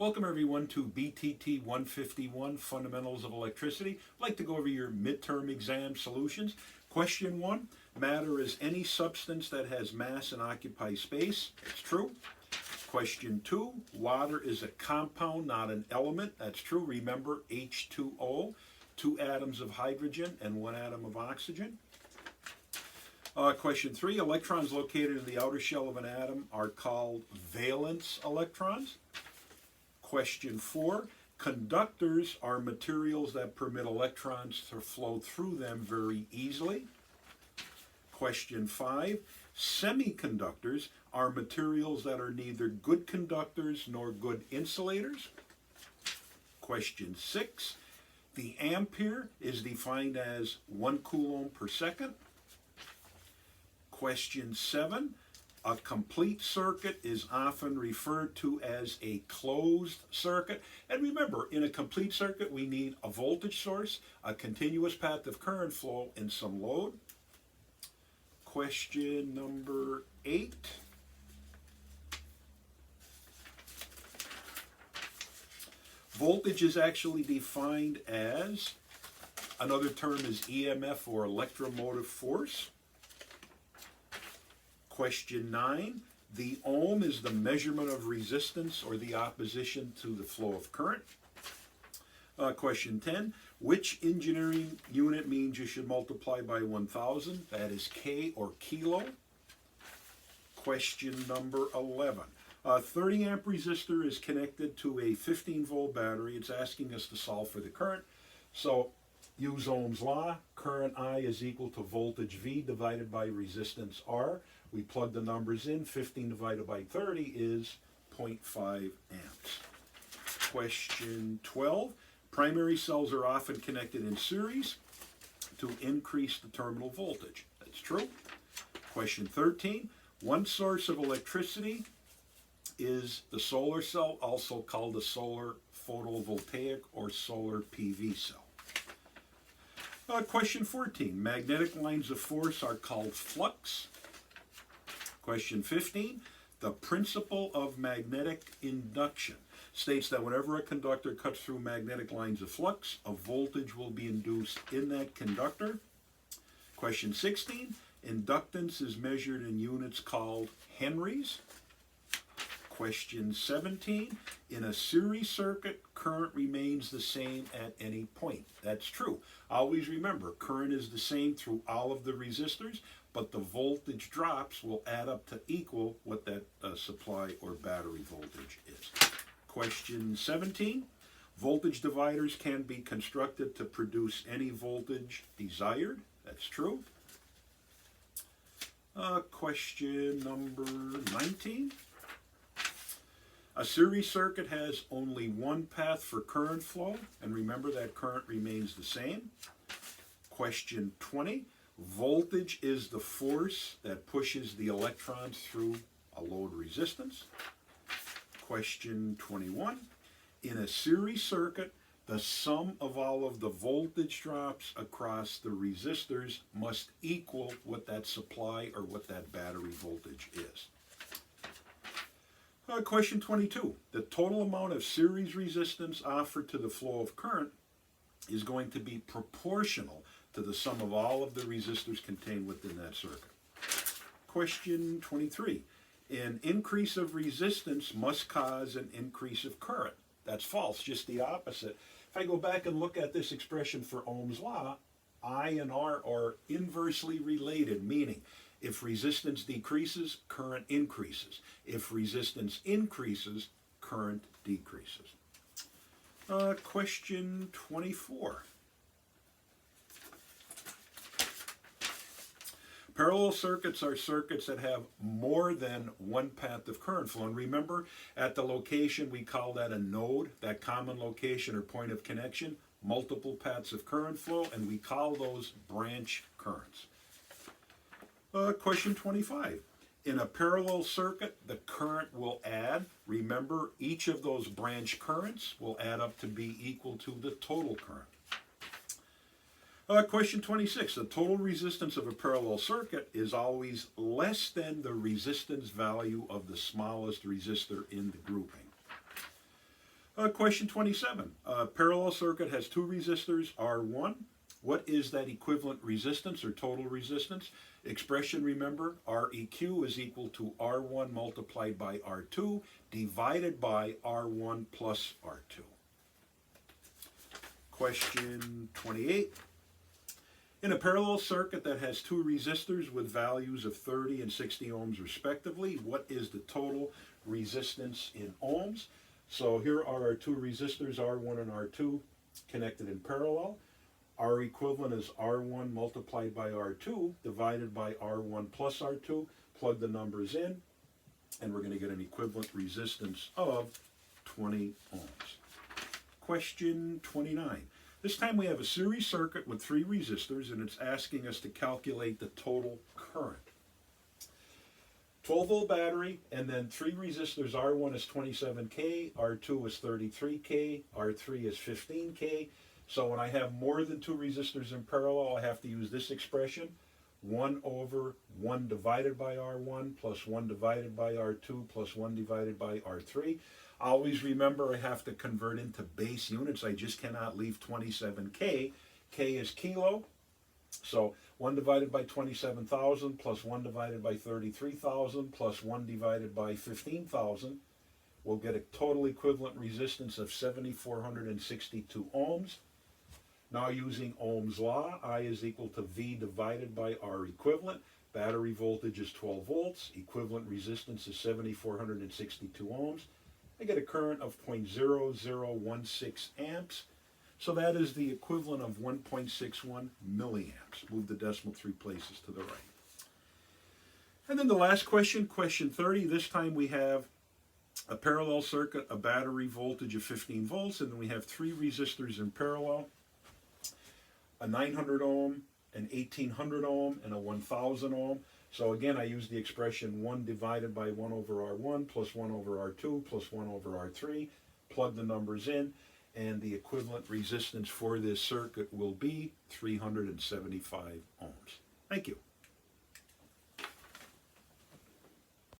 Welcome everyone to BTT 151, Fundamentals of Electricity. I'd like to go over your midterm exam solutions. Question 1, matter is any substance that has mass and occupies space. That's true. Question 2, water is a compound, not an element. That's true. Remember H2O, 2 atoms of hydrogen and 1 atom of oxygen. Question 3, electrons located in the outer shell of an atom are called valence electrons. Question 4, conductors are materials that permit electrons to flow through them very easily. Question 5, semiconductors are materials that are neither good conductors nor good insulators. Question 6, the ampere is defined as 1 coulomb per second. Question 7, a complete circuit is often referred to as a closed circuit. And remember, in a complete circuit, we need a voltage source, a continuous path of current flow, and some load. Question number 8. Voltage is actually defined as, another term is EMF or electromotive force. Question 9, the ohm is the measurement of resistance or the opposition to the flow of current. Question 10, which engineering unit means you should multiply by 1,000? That is K or kilo. Question number 11, a 30 amp resistor is connected to a 15 volt battery. It's asking us to solve for the current. So use Ohm's law. Current I is equal to voltage V divided by resistance R. We plug the numbers in. 15 divided by 30 is 0.5 amps. Question 12. Primary cells are often connected in series to increase the terminal voltage. That's true. Question 13. One source of electricity is the solar cell, also called the solar photovoltaic or solar PV cell. Question 14. Magnetic lines of force are called flux. Question 15. The principle of magnetic induction states that whenever a conductor cuts through magnetic lines of flux, a voltage will be induced in that conductor. Question 16. Inductance is measured in units called henries. Question 17, in a series circuit, current remains the same at any point. That's true. Always remember, current is the same through all of the resistors, but the voltage drops will add up to equal what that supply or battery voltage is. Question 17, voltage dividers can be constructed to produce any voltage desired. That's true. Question number 19. A series circuit has only one path for current flow, and remember that current remains the same. Question 20, voltage is the force that pushes the electrons through a load resistance. Question 21, in a series circuit, the sum of all of the voltage drops across the resistors must equal what that supply or what that battery voltage is. Question 22. The total amount of series resistance offered to the flow of current is going to be proportional to the sum of all of the resistors contained within that circuit. Question 23. An increase of resistance must cause an increase of current. That's false, just the opposite. If I go back and look at this expression for Ohm's law, I and R are inversely related, meaning if resistance decreases, current increases. If resistance increases, current decreases. Question 24. Parallel circuits are circuits that have more than one path of current flow. And remember, at the location, we call that a node, that common location or point of connection, multiple paths of current flow, and we call those branch currents. Question 25. In a parallel circuit, the current will add. Remember, each of those branch currents will add up to be equal to the total current. Question 26. The total resistance of a parallel circuit is always less than the resistance value of the smallest resistor in the grouping. Question 27. A parallel circuit has two resistors, R1. What is that equivalent resistance or total resistance? Expression, remember, Req is equal to R1 multiplied by R2 divided by R1 plus R2. Question 28. In a parallel circuit that has two resistors with values of 30 and 60 ohms respectively, what is the total resistance in ohms? So here are our two resistors, R1 and R2, connected in parallel. R equivalent is R1 multiplied by R2 divided by R1 plus R2. Plug the numbers in, and we're going to get an equivalent resistance of 20 ohms. Question 29. This time we have a series circuit with three resistors, and it's asking us to calculate the total current. 12-volt battery, and then three resistors. R1 is 27K, R2 is 33K, R3 is 15K. So when I have more than two resistors in parallel, I have to use this expression, 1 over 1 divided by R1 plus 1 divided by R2 plus 1 divided by R3. Always remember I have to convert into base units. I just cannot leave 27K. K is kilo. So 1 divided by 27,000 plus 1 divided by 33,000 plus 1 divided by 15,000. We'll get a total equivalent resistance of 7,462 ohms. Now using Ohm's law, I is equal to V divided by R equivalent. Battery voltage is 12 volts. Equivalent resistance is 7,462 ohms. I get a current of 0.0016 amps. So that is the equivalent of 1.61 milliamps. Move the decimal 3 places to the right. And then the last question, question 30. This time we have a parallel circuit, a battery voltage of 15 volts, and then we have three resistors in parallel, a 900 ohm, an 1800 ohm, and a 1000 ohm. So again, I use the expression 1 divided by 1 over R1 plus 1 over R2 plus 1 over R3. Plug the numbers in, and the equivalent resistance for this circuit will be 375 ohms. Thank you.